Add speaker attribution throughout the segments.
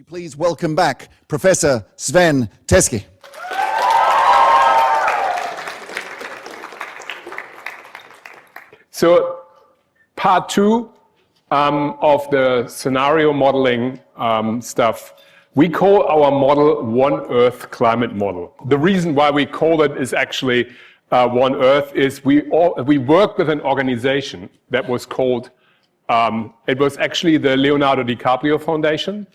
Speaker 1: you please welcome back Professor Sven Teske.
Speaker 2: So part two of the scenario modeling stuff, we call our model One Earth climate model. The reason why we call it is actually One Earth is we work with an organization that was called, it was actually the Leonardo DiCaprio Foundation.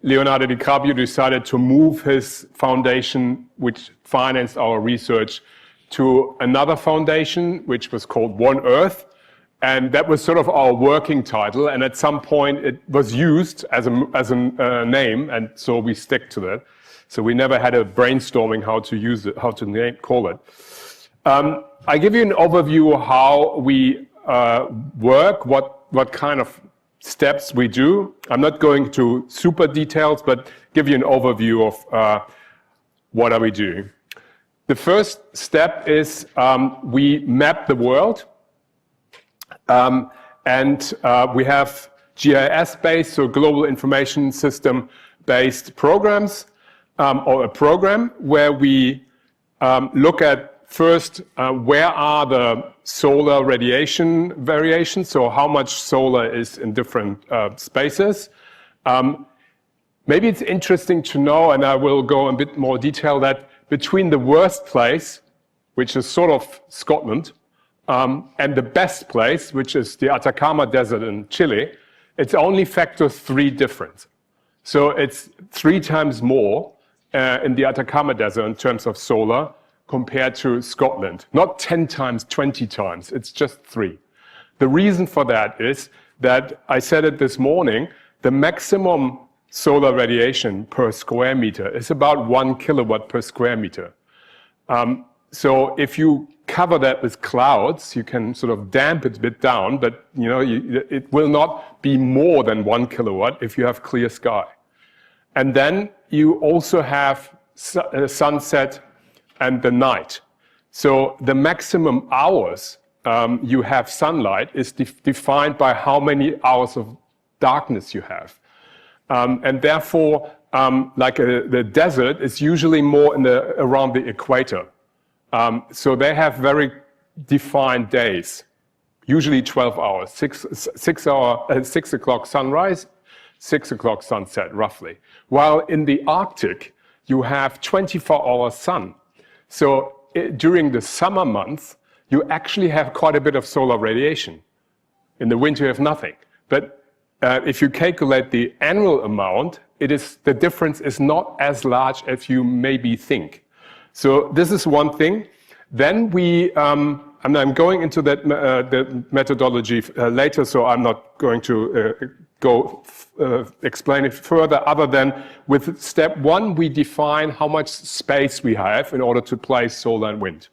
Speaker 2: Leonardo DiCaprio decided to move his foundation, which financed our research, to another foundation, which was called One Earth. And that was sort of our working title. And at some point, it was used as a name. And so we stick to that. So we never had a brainstorming how to use it, how to call it. I give you an overview of how we work, what kind of steps we do. I'm not going to super details, but give you an overview of what are we doing. The first step is we map the world, and we have GIS-based, so Global Information System-based programs, or a program where we look at first where are the solar radiation variations, so how much solar is in different spaces. Maybe it's interesting to know, and I will go in a bit more detail, that between the worst place, which is sort of Scotland, and the best place, which is the Atacama Desert in Chile, it's only factor 3 difference. So it's 3 times more in the Atacama Desert in terms of solar compared to Scotland. Not 10 times, 20 times, it's just 3. The reason for that is that, I said it this morning, the maximum solar radiation per square meter is about 1 kilowatt per square meter. So if you cover that with clouds, you can sort of damp it a bit down, but you know, it will not be more than 1 kilowatt if you have clear sky. And then you also have sunset and the night. So the maximum hours you have sunlight is defined by how many hours of darkness you have. And therefore, the desert is usually more around the equator. So they have very defined days, usually 12 hours, 6 o'clock sunrise, 6 o'clock sunset, roughly. While in the Arctic, you have 24-hour sun. So during the summer months, you actually have quite a bit of solar radiation. In the winter, you have nothing. But if you calculate the annual amount, the difference is not as large as you maybe think. So this is one thing. Then and I'm going into that the methodology later, so I'm not going to explain it further, other than with step 1, we define how much space we have in order to place solar and wind.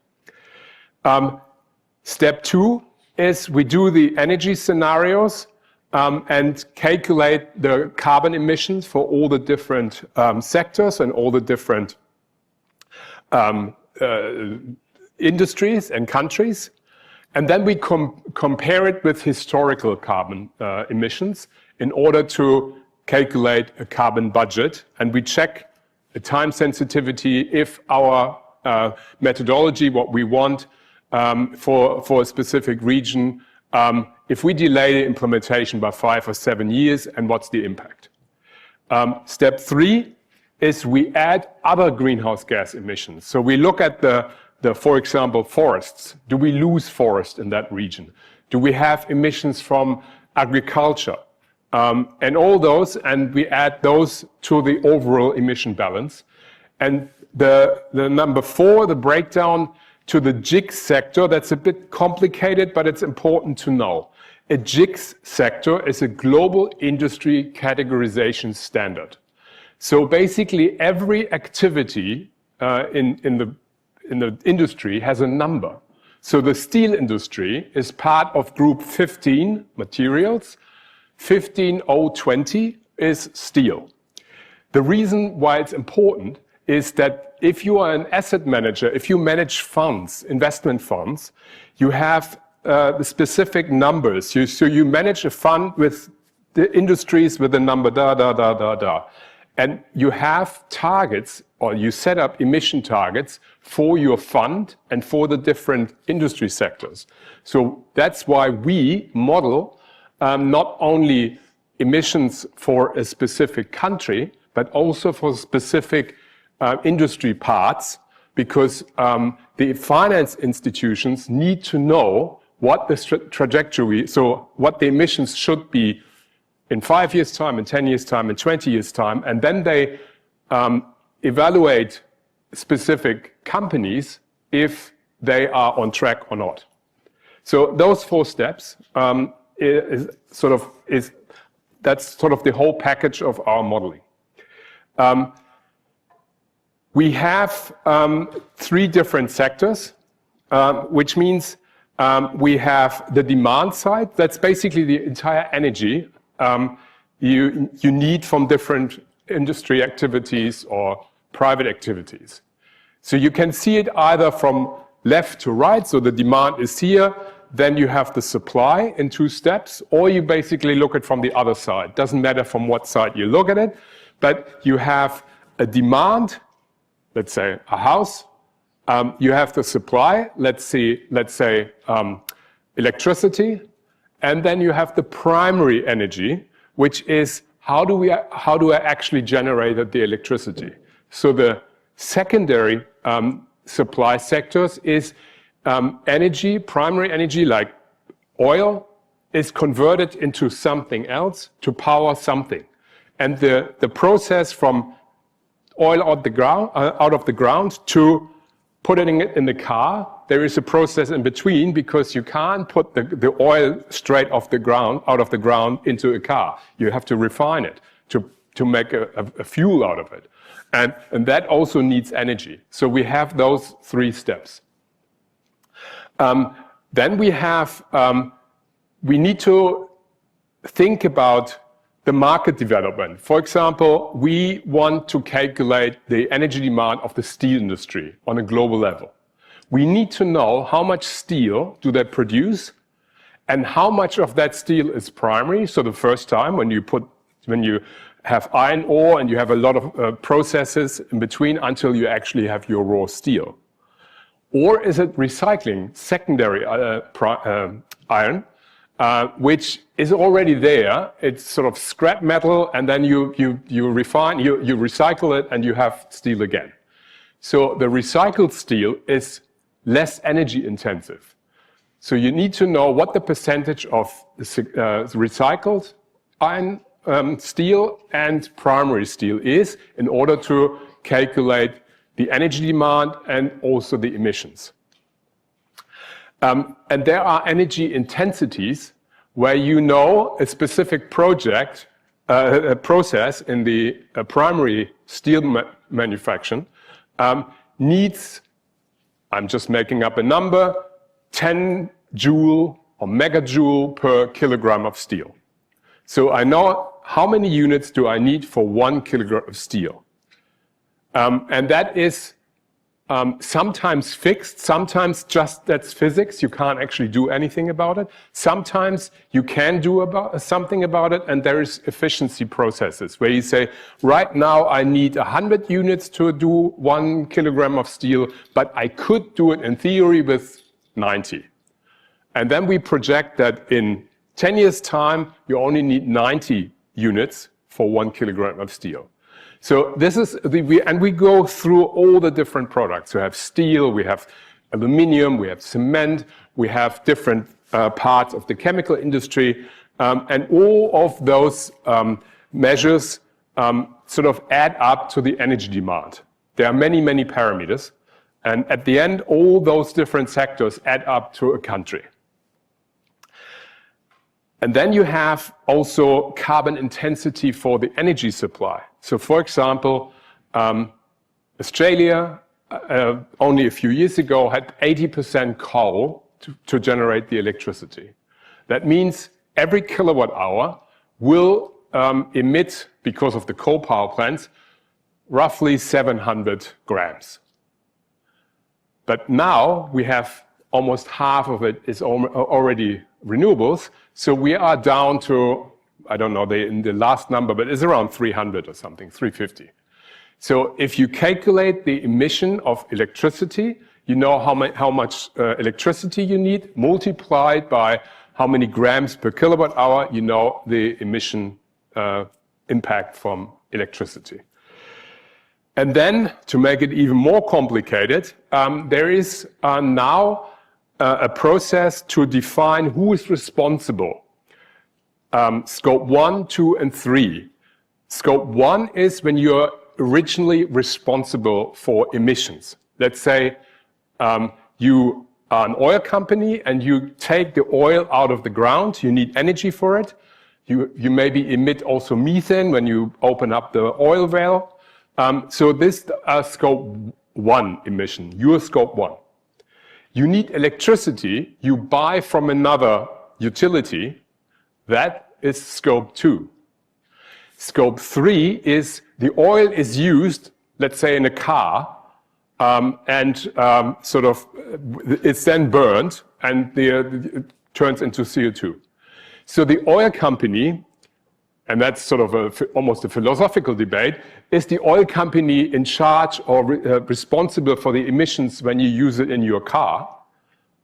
Speaker 2: Step 2 is we do the energy scenarios and calculate the carbon emissions for all the different sectors and all the different industries and countries. And then we compare it with historical carbon emissions in order to calculate a carbon budget. And we check the time sensitivity if our methodology, what we want for a specific region, if we delay the implementation by 5 or 7 years, and what's the impact. Step 3 is we add other greenhouse gas emissions. So we look at for example, forests. Do we lose forest in that region? Do we have emissions from agriculture? And all those, and we add those to the overall emission balance. And the number 4, the breakdown to the GIGS sector, that's a bit complicated, but it's important to know. A GIGS sector is a global industry categorization standard. So basically every activity in the industry has a number. So the steel industry is part of group 15, materials. 15020 is steel. The reason why it's important is that if you are an asset manager, if you manage funds, investment funds, you have the specific numbers. So you manage a fund with the industries with the number da, da, da, da, da. And you have targets, or you set up emission targets for your fund and for the different industry sectors. So that's why we model not only emissions for a specific country, but also for specific industry parts, because the finance institutions need to know what the trajectory, so what the emissions should be in 5 years' time, in 10 years' time, in 20 years' time, and then they evaluate specific companies if they are on track or not. So those 4 steps that's sort of the whole package of our modeling. We have 3 different sectors, which means we have the demand side. That's basically the entire energy you need from different industry activities or private activities. So you can see it either from left to right, so the demand is here, then you have the supply in 2 steps, or you basically look at it from the other side. Doesn't matter from what side you look at it, but you have a demand, let's say a house, you have the supply, let's say electricity, and then you have the primary energy, which is how do I actually generate the electricity? So the secondary supply sectors is energy, primary energy like oil, is converted into something else to power something. And the process from oil out of the ground to putting it in the car, there is a process in between, because you can't put the oil straight out of the ground into a car. You have to refine it to make a fuel out of it. And that also needs energy. So we have those 3 steps. Then we need to think about the market development. For example, we want to calculate the energy demand of the steel industry on a global level. We need to know how much steel do they produce and how much of that steel is primary. So the first time when you have iron ore and you have a lot of processes in between until you actually have your raw steel. Or is it recycling secondary iron, which is already there? It's sort of scrap metal, and then you recycle it, and you have steel again. So the recycled steel is less energy intensive. So you need to know what the percentage of recycled iron, steel and primary steel is in order to calculate the energy demand and also the emissions. And there are energy intensities where you know a specific project, a process in the primary steel manufacturing needs, I'm just making up a number, 10 joule or megajoule per kilogram of steel. So I know how many units do I need for 1 kilogram of steel. And that is sometimes fixed, sometimes just that's physics, you can't actually do anything about it. Sometimes you can do something about it, and there is efficiency processes where you say, right now I need 100 units to do 1 kilogram of steel, but I could do it in theory with 90. And then we project that in 10 years' time, you only need 90 units for 1 kilogram of steel. So this is and we go through all the different products. We have steel, we have aluminum, we have cement, we have different parts of the chemical industry, and all of those measures sort of add up to the energy demand. There are many, many parameters, and at the end, all those different sectors add up to a country. And then you have also carbon intensity for the energy supply. So for example, Australia, only a few years ago, had 80% coal to generate the electricity. That means every kilowatt hour will emit, because of the coal power plants, roughly 700 grams. But now we have almost half of it is already renewables, so we are down to I don't know the last number, but it's around 300 or something, 350. So if you calculate the emission of electricity, you know how much electricity you need, multiplied by how many grams per kilowatt hour, you know the emission impact from electricity. And then, to make it even more complicated, there is now a process to define who is responsible. Scope 1, 2, and 3. Scope 1 is when you're originally responsible for emissions. Let's say you are an oil company and you take the oil out of the ground, you need energy for it. You maybe emit also methane when you open up the oil well. So this scope 1 emission, your scope 1. You need electricity you buy from another utility, that is scope 2. Scope 3 is the oil is used, let's say in a car, and sort of it's then burned and it turns into CO2. So the oil company, and that's sort of almost a philosophical debate, is the oil company in charge or responsible for the emissions when you use it in your car?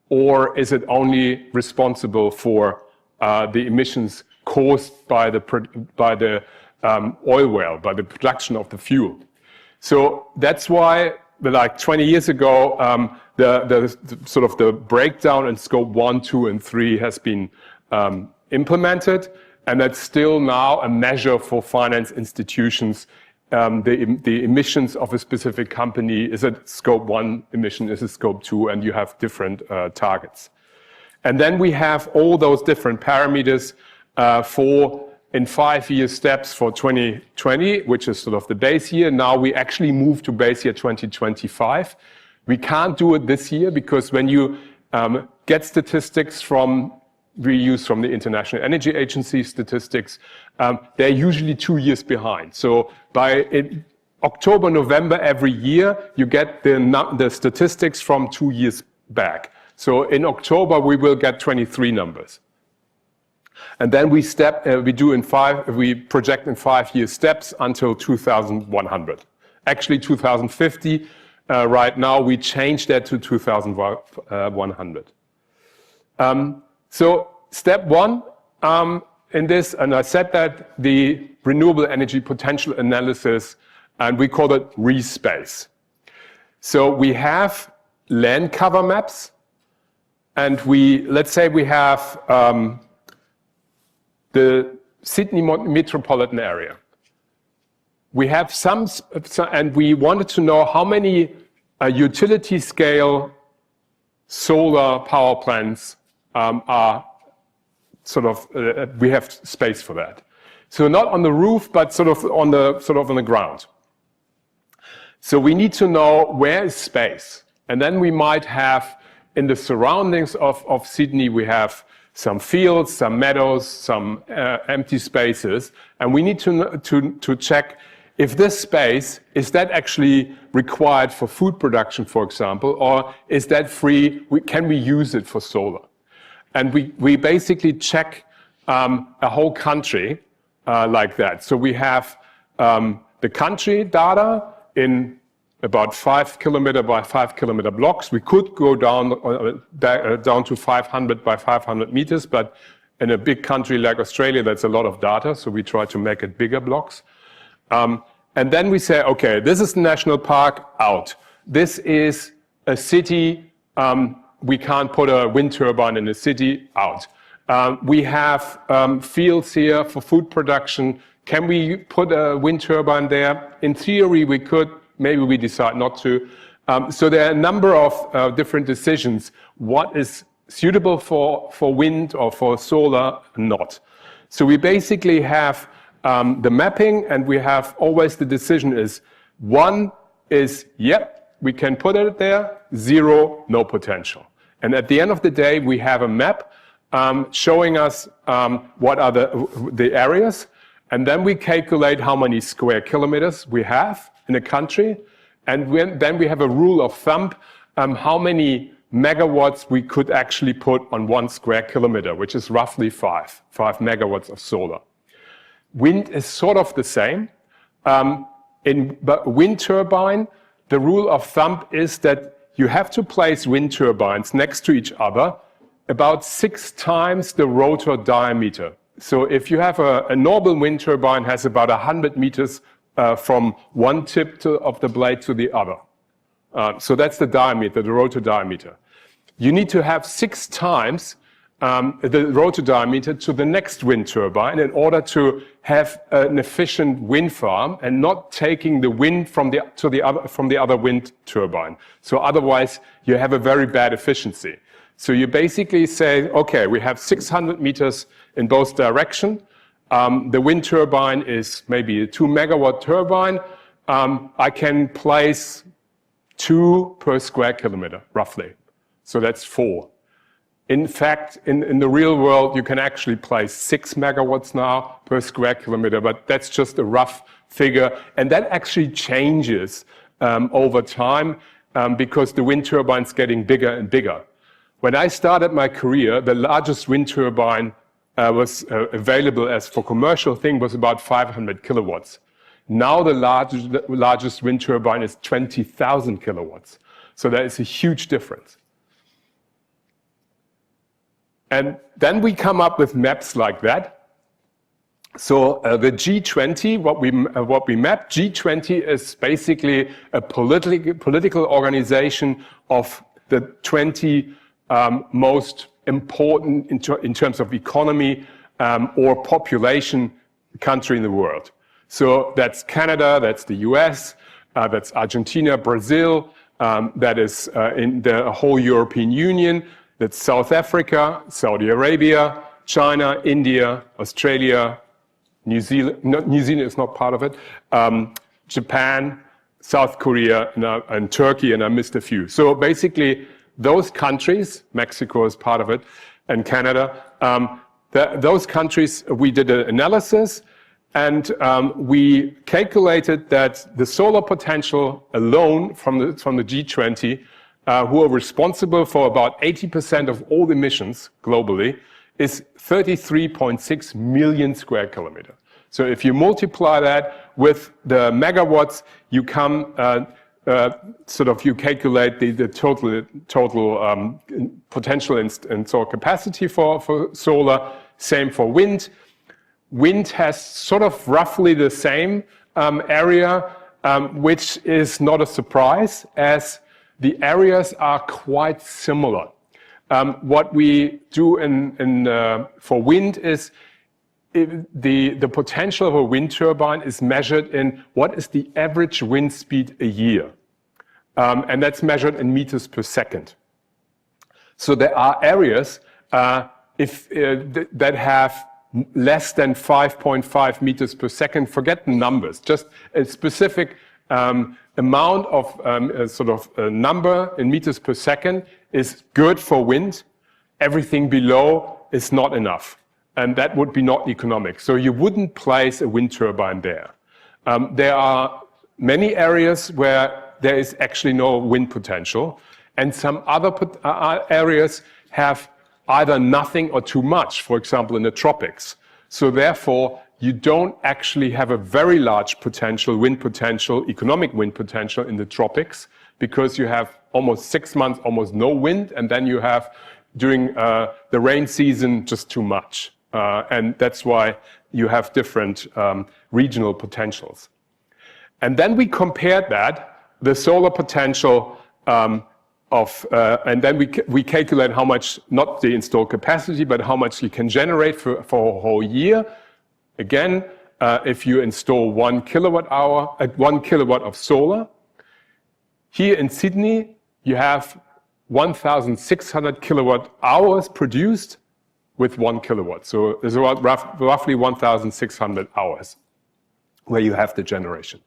Speaker 2: Or is it only responsible for the emissions caused by the oil well, by the production of the fuel? So that's why, like 20 years ago, the sort of the breakdown in scope 1, 2, and 3 has been implemented. And that's still now a measure for finance institutions. The emissions of a specific company, is it scope 1 emission, is it scope 2, and you have different targets. And then we have all those different parameters in 5-year steps for 2020, which is sort of the base year. Now we actually move to base year 2025. We can't do it this year because when you get statistics we use from the International Energy Agency statistics, they're usually 2 years behind. So by October, November every year, you get the statistics from 2 years back. So in October, we will get 23 numbers. And then we project in 5-year steps until 2100. Actually 2050, right now we changed that to 2100. So step 1 in this, and I said that the renewable energy potential analysis, and we call it RESpace. So we have land cover maps, and let's say we have the Sydney metropolitan area. We have and we wanted to know how many utility scale solar power plants are sort of, we have space for that. So not on the roof, but sort of on the ground. So we need to know where is space. And then we might have in the surroundings of Sydney, we have some fields, some meadows, some empty spaces. And we need to check if this space, is that actually required for food production, for example, or is that free? Can we use it for solar? And we basically check a whole country like that. So we have the country data in about 5 kilometer by 5 kilometer blocks. We could go down to 500 by 500 meters, but in a big country like Australia, that's a lot of data. So we try to make it bigger blocks. And then we say, okay, this is the national park, out. This is a city. We can't put a wind turbine in a city, out. We have fields here for food production. Can we put a wind turbine there? In theory, we could. Maybe we decide not to. So there are a number of different decisions. What is suitable for wind or for solar, not. So we basically have the mapping, and we have always the decision is 1 is, yep, we can put it there, 0, no potential. And at the end of the day, we have a map showing us what are the areas, and then we calculate how many square kilometers we have in a country, and then we have a rule of thumb how many megawatts we could actually put on 1 square kilometer, which is roughly 5 megawatts of solar. Wind is sort of the same. In wind turbine, the rule of thumb is that you have to place wind turbines next to each other about 6 times the rotor diameter. So if you have a normal wind turbine has about 100 meters from one tip of the blade to the other. So that's the diameter, the rotor diameter. You need to have 6 times the rotor diameter to the next wind turbine in order to have an efficient wind farm and not taking the wind from the other wind turbine. So otherwise, you have a very bad efficiency. So you basically say, okay, we have 600 meters in both directions. The wind turbine is maybe a 2 megawatt turbine. I can place 2 per square kilometer, roughly. So that's 4. In fact, in the real world, you can actually place 6 megawatts now per square kilometer, but that's just a rough figure. And that actually changes over time because the wind turbine's getting bigger and bigger. When I started my career, the largest wind turbine was available as for commercial thing was about 500 kilowatts. Now the largest wind turbine is 20,000 kilowatts. So there is a huge difference. And then we come up with maps like that. So the G20, what we map, G20 is basically a political organization of the 20 most important in terms of economy or population country in the world. So that's Canada, that's the US, that's Argentina, Brazil, that is in the whole European Union. That's South Africa, Saudi Arabia, China, India, Australia, New Zealand. No, New Zealand is not part of it. Japan, South Korea, and Turkey, and I missed a few. So basically, those countries, Mexico is part of it, and Canada, those countries, we did an analysis, and we calculated that the solar potential alone from the G20, who are responsible for about 80% of all emissions globally, is 33.6 million square kilometer. So if you multiply that with the megawatts, you come, you calculate the total potential installed capacity for solar. Same for wind. Wind has sort of roughly the same area, which is not a surprise, as the areas are quite similar. What we do for wind is the potential of a wind turbine is measured in what is the average wind speed a year. And that's measured in meters per second. So there are areas that have less than 5.5 meters per second. Forget the numbers, just a specific amount of a number in meters per second is good for wind. Everything below is not enough, and that would be not economic. So you wouldn't place a wind turbine there. There are many areas where there is actually no wind potential, and some other areas have either nothing or too much, for example, in the tropics. So therefore, you don't actually have a very large potential, wind potential, economic wind potential in the tropics, because you have almost 6 months, almost no wind, and then you have, during the rain season, just too much. And that's why you have different regional potentials. And then we compared that, the solar potential and then we calculate how much, not the installed capacity, but how much you can generate for a whole year. Again, if you install 1 kilowatt of solar, here in Sydney, you have 1,600 kilowatt hours produced with 1 kilowatt. So there's about roughly 1,600 hours where you have the generation.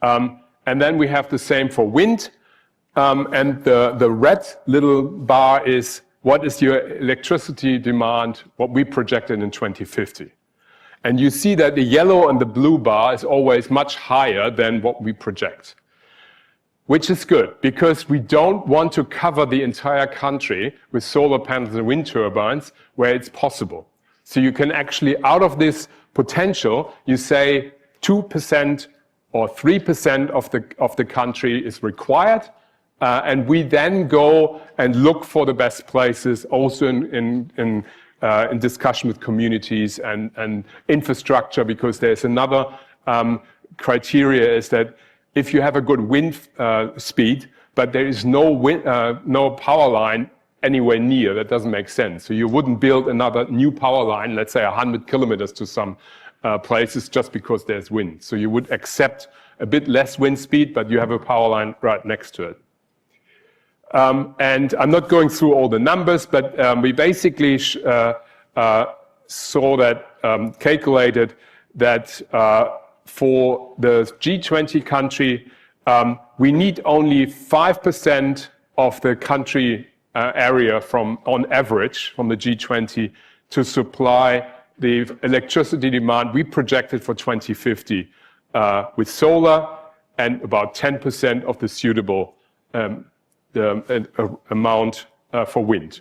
Speaker 2: And then we have the same for wind. And the red little bar is what is your electricity demand, what we projected in 2050. And you see that the yellow and the blue bar is always much higher than what we project, which is good because we don't want to cover the entire country with solar panels and wind turbines where it's possible. So you can actually, out of this potential, you say 2% or 3% of the country is required, and we then go and look for the best places, also in discussion with communities and infrastructure, because there's another criteria is that if you have a good wind speed, but there is no power line anywhere near, that doesn't make sense. So you wouldn't build another new power line, let's say 100 kilometers to some places just because there's wind. So you would accept a bit less wind speed, but you have a power line right next to it. And I'm not going through all the numbers, but we basically saw that, calculated that for the G20 country, we need only 5% of the country area on average from the G20 to supply the electricity demand we projected for 2050 with solar, and about 10% of the suitable amount for wind.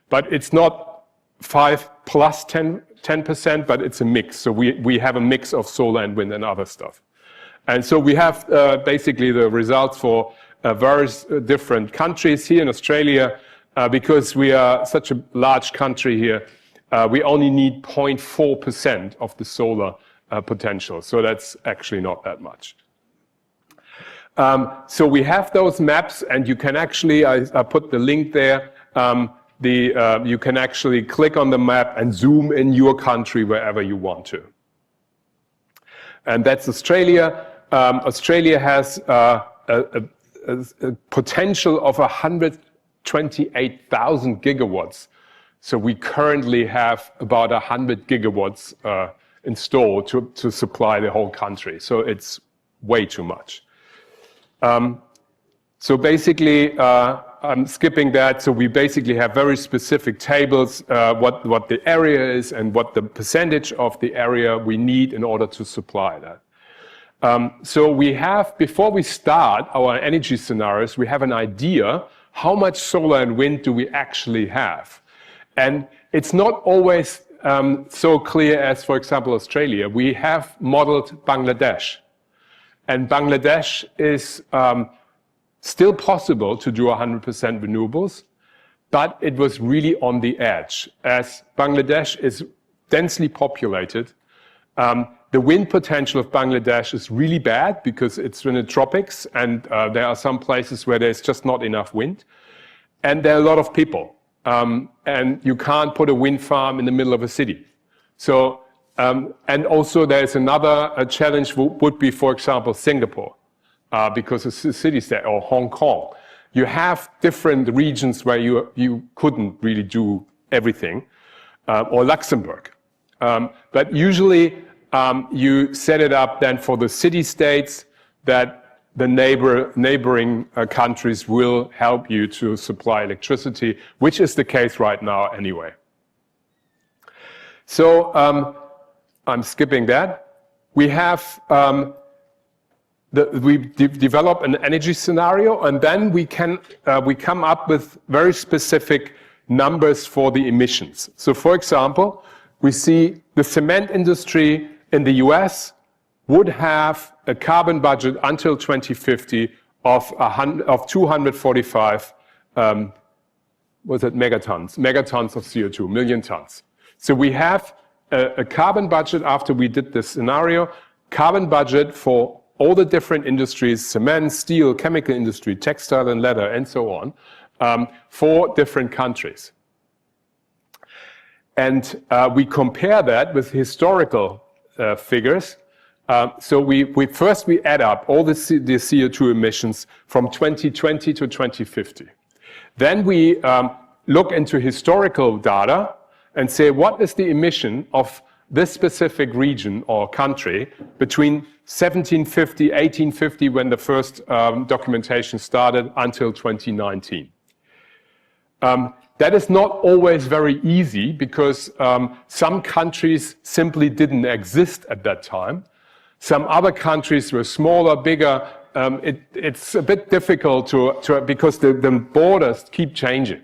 Speaker 2: But it's not 5 plus 10%, but it's a mix. So we have a mix of solar and wind and other stuff. And so we have basically the results for various different countries. Here in Australia, because we are such a large country here, we only need 0.4% of the solar potential. So that's actually not that much. So we have those maps, and you can actually, I put the link there, you can actually click on the map and zoom in your country wherever you want to. And that's Australia. Australia has a potential of 128,000 gigawatts. So we currently have about 100 gigawatts installed to supply the whole country. So it's way too much. So basically, I'm skipping that. So we basically have very specific tables, what the area is and what the percentage of the area we need in order to supply that. So we have, before we start our energy scenarios, we have an idea how much solar and wind do we actually have. And it's not always so clear as, for example, Australia. We have modeled Bangladesh. And Bangladesh is still possible to do 100% renewables, but it was really on the edge. As Bangladesh is densely populated, the wind potential of Bangladesh is really bad because it's in the tropics, and there are some places where there's just not enough wind. And there are a lot of people. And you can't put a wind farm in the middle of a city. So, and also there's another challenge would be, for example, Singapore, because the cities there, or Hong Kong. You have different regions where you couldn't really do everything, or Luxembourg. But usually you set it up then for the city-states that the neighboring countries will help you to supply electricity, which is the case right now anyway. So I'm skipping that. We have we develop an energy scenario, and then we come up with very specific numbers for the emissions. So, for example, we see the cement industry in the US would have a carbon budget until 2050 of 245 megatons of CO2, million tons. So we have a carbon budget after we did this scenario, carbon budget for all the different industries, cement, steel, chemical industry, textile and leather, and so on, for different countries. And we compare that with historical figures. So we add up all the CO2 emissions from 2020 to 2050. Then we look into historical data and say, what is the emission of this specific region or country between 1750, 1850, when the first documentation started, until 2019. That is not always very easy because some countries simply didn't exist at that time. Some other countries were smaller, bigger. It's a bit difficult to because the borders keep changing.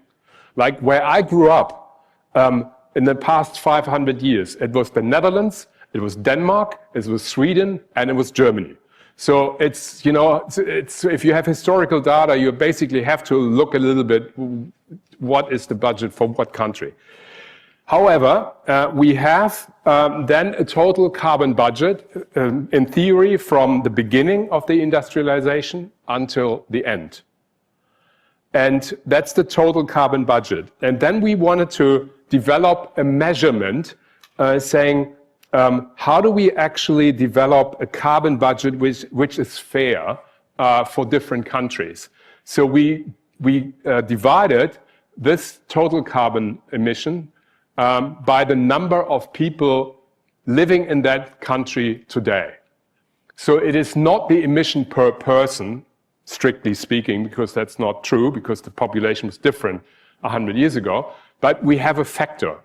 Speaker 2: Like where I grew up in the past 500 years, it was the Netherlands It was Denmark, it was Sweden, and it was Germany. So it's, you know, it's if you have historical data, you basically have to look a little bit, what is the budget for what country? However, we have then a total carbon budget, in theory, from the beginning of the industrialization until the end. And that's the total carbon budget. And then we wanted to develop a measurement saying, how do we actually develop a carbon budget which is fair for different countries? So we divided this total carbon emission by the number of people living in that country today. So it is not the emission per person, strictly speaking, because that's not true, because the population was different 100 years ago, but we have a factor.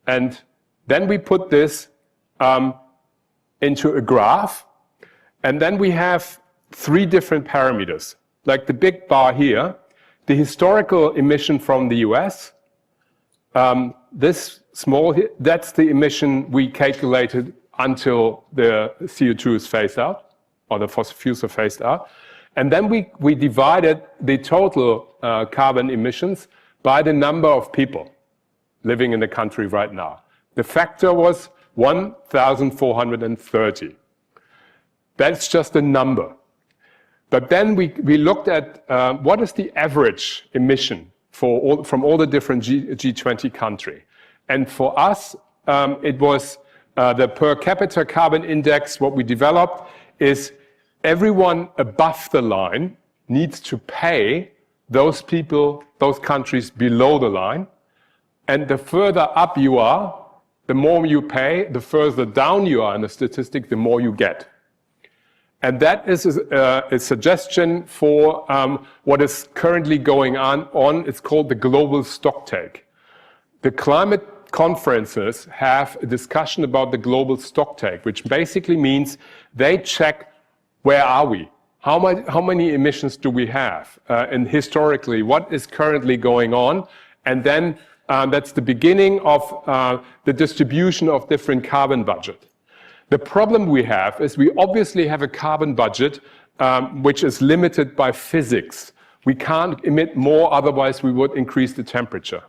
Speaker 2: And then we put this into a graph, and then we have 3 different parameters. Like the big bar here, the historical emission from the US, this small, that's the emission we calculated until the CO2 is phased out, or the fossil fuels are phased out. And then we divided the total carbon emissions by the number of people living in the country right now. The factor was 1,430. That's just a number. But then we looked at what is the average emission from all the different G20 countries. And for us, it was the per capita carbon index. What we developed is everyone above the line needs to pay those people, those countries below the line. And the further up you are, the more you pay, the further down you are in the statistic, the more you get. And that is a suggestion for what is currently going on. It's called the global stocktake. The climate conferences have a discussion about the global stocktake, which basically means they check where are we? How many emissions do we have? And historically, what is currently going on? And then that's the beginning of the distribution of different carbon budget. The problem we have is we obviously have a carbon budget which is limited by physics. We can't emit more, otherwise we would increase the temperature.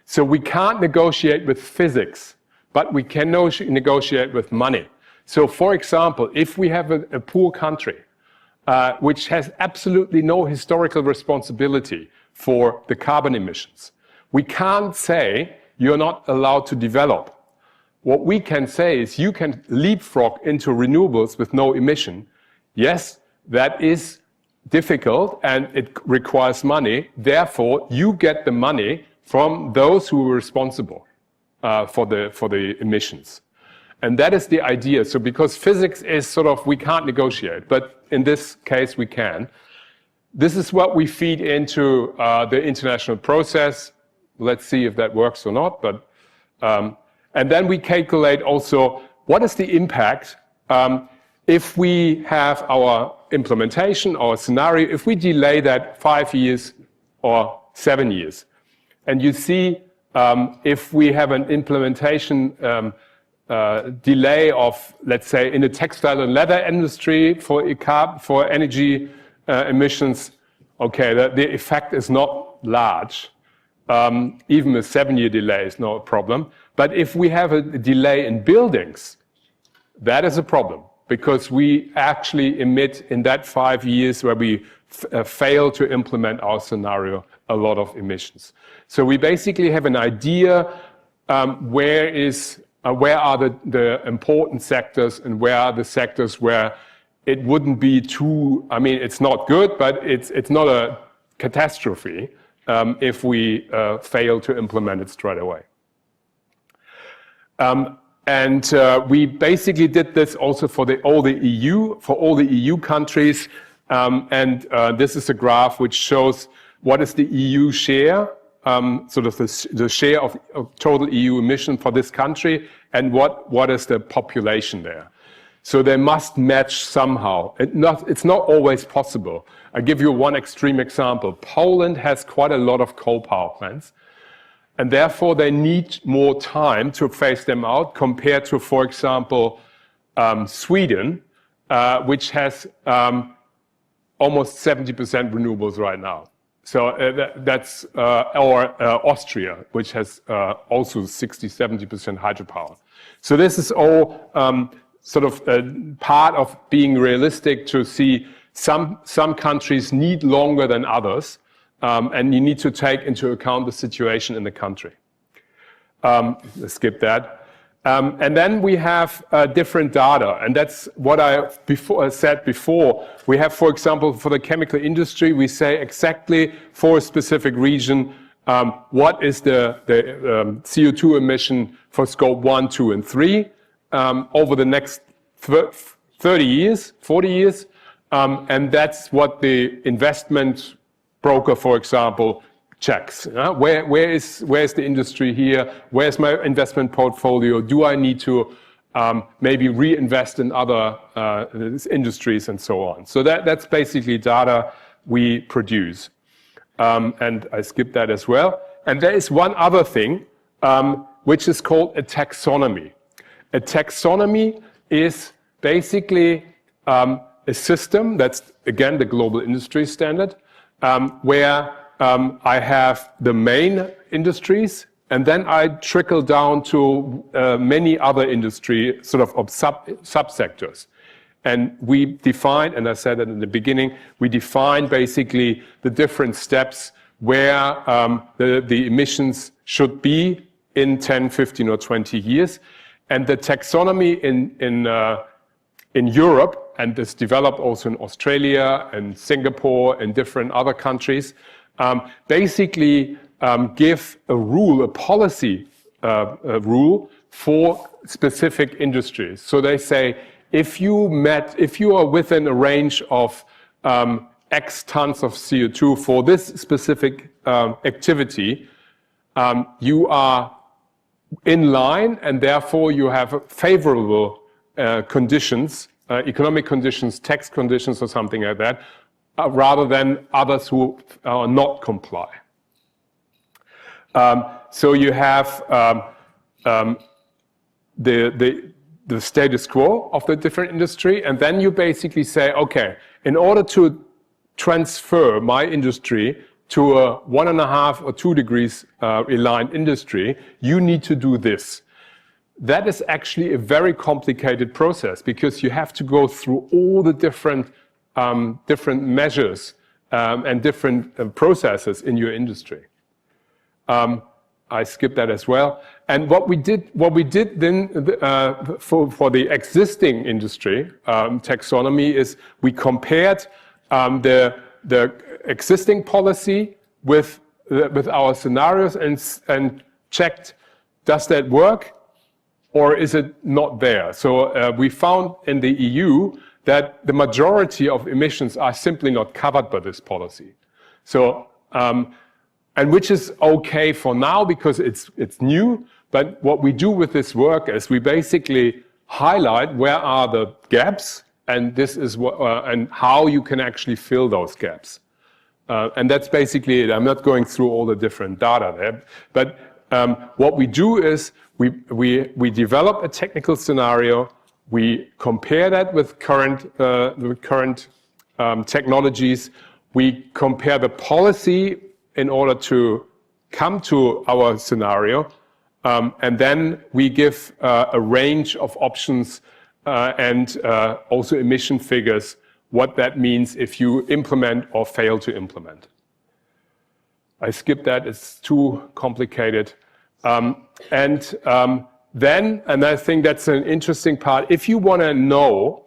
Speaker 2: So we can't negotiate with physics, but we can negotiate with money. So for example, if we have a poor country which has absolutely no historical responsibility for the carbon emissions, we can't say you're not allowed to develop. What we can say is you can leapfrog into renewables with no emission. Yes, that is difficult and it requires money. Therefore, you get the money from those who are responsible for the emissions. And that is the idea. So because physics is sort of, we can't negotiate, but in this case we can. This is what we feed into the international process. Let's see if that works or not. But and then we calculate also what is the impact if we have our implementation, our scenario, if we delay that 5 years or 7 years. And you see if we have an implementation delay of, let's say, in the textile and leather industry for energy emissions, okay, the effect is not large. Even a 7-year delay is no problem. But if we have a delay in buildings, that is a problem, because we actually emit in that 5 years where we fail to implement our scenario a lot of emissions. So we basically have an idea where are the important sectors and where are the sectors where it wouldn't be too, I mean, it's not good, but it's not a catastrophe if we fail to implement it straight away. We basically did this also for all the EU countries. This is a graph which shows what is the EU share, sort of the share of total EU emission for this country, and what is the population there. So they must match somehow. It's not always possible. I'll give you one extreme example. Poland has quite a lot of coal power plants. and therefore they need more time to phase them out compared to, for example, Sweden, which has almost 70% renewables right now. So that's or Austria, which has also 60-70% hydropower. So this is all sort of part of being realistic to see some countries need longer than others, and you need to take into account the situation in the country. Let's skip that. And then we have different data, and that's what I said before. We have, for example, for the chemical industry, we say exactly for a specific region, what is the CO2 emission for scope 1, 2, and 3 over the next 30 years, 40 years, and that's what the investment broker, for example, checks. Where is the industry here? Where's my investment portfolio? Do I need to maybe reinvest in other industries and so on? So that's basically data we produce. And I skipped that as well. And there is one other thing, which is called a taxonomy. A taxonomy is basically a system that's, again, the global industry standard, where I have the main industries, and then I trickle down to many other industry sort of subsectors. And we define, and I said that in the beginning, we define basically the different steps where the emissions should be in 10, 15, or 20 years. And the taxonomy in Europe, and this developed also in Australia and Singapore and different other countries, basically give a rule, a policy rule for specific industries. So they say, if you are within a range of X tons of CO2 for this specific activity, you are in line, and therefore you have favorable conditions, economic conditions, tax conditions, or something like that, rather than others who are not comply. So you have the status quo of the different industry, and then you basically say, okay, in order to transfer my industry to a 1.5 or 2 degrees aligned industry, you need to do this. That is actually a very complicated process, because you have to go through all the different measures and different processes in your industry. I skipped that as well. And what we did then for the existing industry taxonomy is we compared the existing policy with our scenarios and checked, does that work or is it not there? So we found in the EU that the majority of emissions are simply not covered by this policy. So, and which is okay for now because it's new, but what we do with this work is we basically highlight where are the gaps, and this is what, and how you can actually fill those gaps. And that's basically it. I'm not going through all the different data there, but what we do is we develop a technical scenario, we compare that with current technologies, we compare the policy in order to come to our scenario, and then we give a range of options and also emission figures, what that means if you implement or fail to implement. I skipped that, it's too complicated. Then, and I think that's an interesting part, if you want to know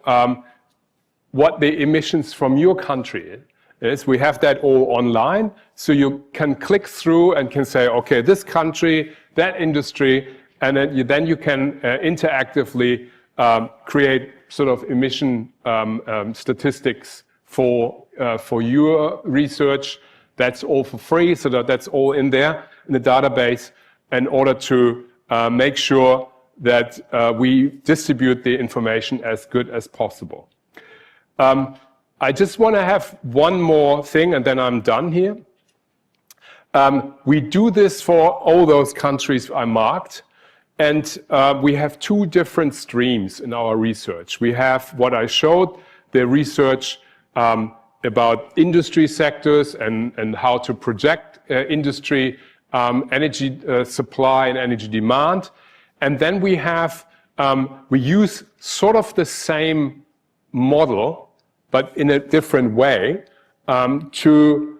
Speaker 2: what the emissions from your country is, we have that all online, so you can click through and can say, okay, this country, that industry, and then you can interactively create sort of emission statistics for your research. That's all for free, so that's all in there in the database in order to make sure that we distribute the information as good as possible. I just want to have one more thing and then I'm done here. We do this for all those countries I marked. And we have two different streams in our research. We have what I showed, the research about industry sectors and how to project industry, energy supply and energy demand. And then we have, we use sort of the same model, but in a different way, to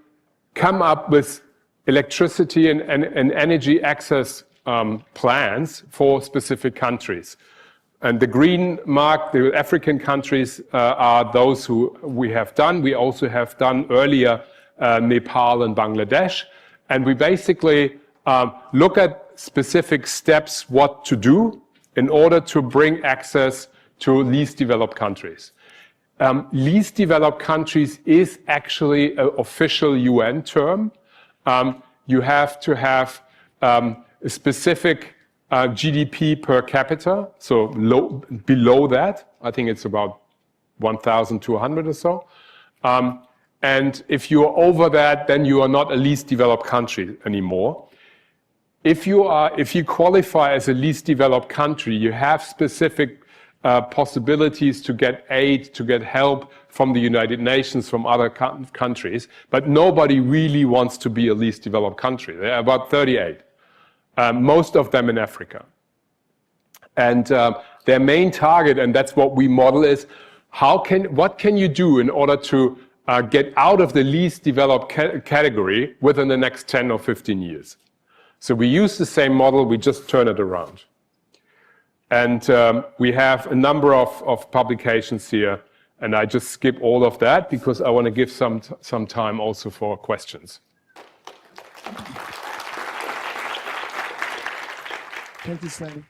Speaker 2: come up with electricity and energy access plans for specific countries. And the green mark, the African countries, are those who we have done. We also have done earlier Nepal and Bangladesh. And we basically look at specific steps what to do in order to bring access to least developed countries. Least developed countries is actually an official UN term. You have to have a specific GDP per capita, so below that. I think it's about 1,200 or so. And if you're over that, then you are not a least developed country anymore. If you qualify as a least developed country, you have specific possibilities to get aid, to get help from the United Nations, from other countries, but nobody really wants to be a least developed country. There are about 38, most of them in Africa. And their main target, and that's what we model, is what can you do in order to get out of the least developed category within the next 10 or 15 years. So we use the same model, we just turn it around. And we have a number of publications here, and I just skip all of that because I want to give some time also for questions.
Speaker 1: Thank you, Sven.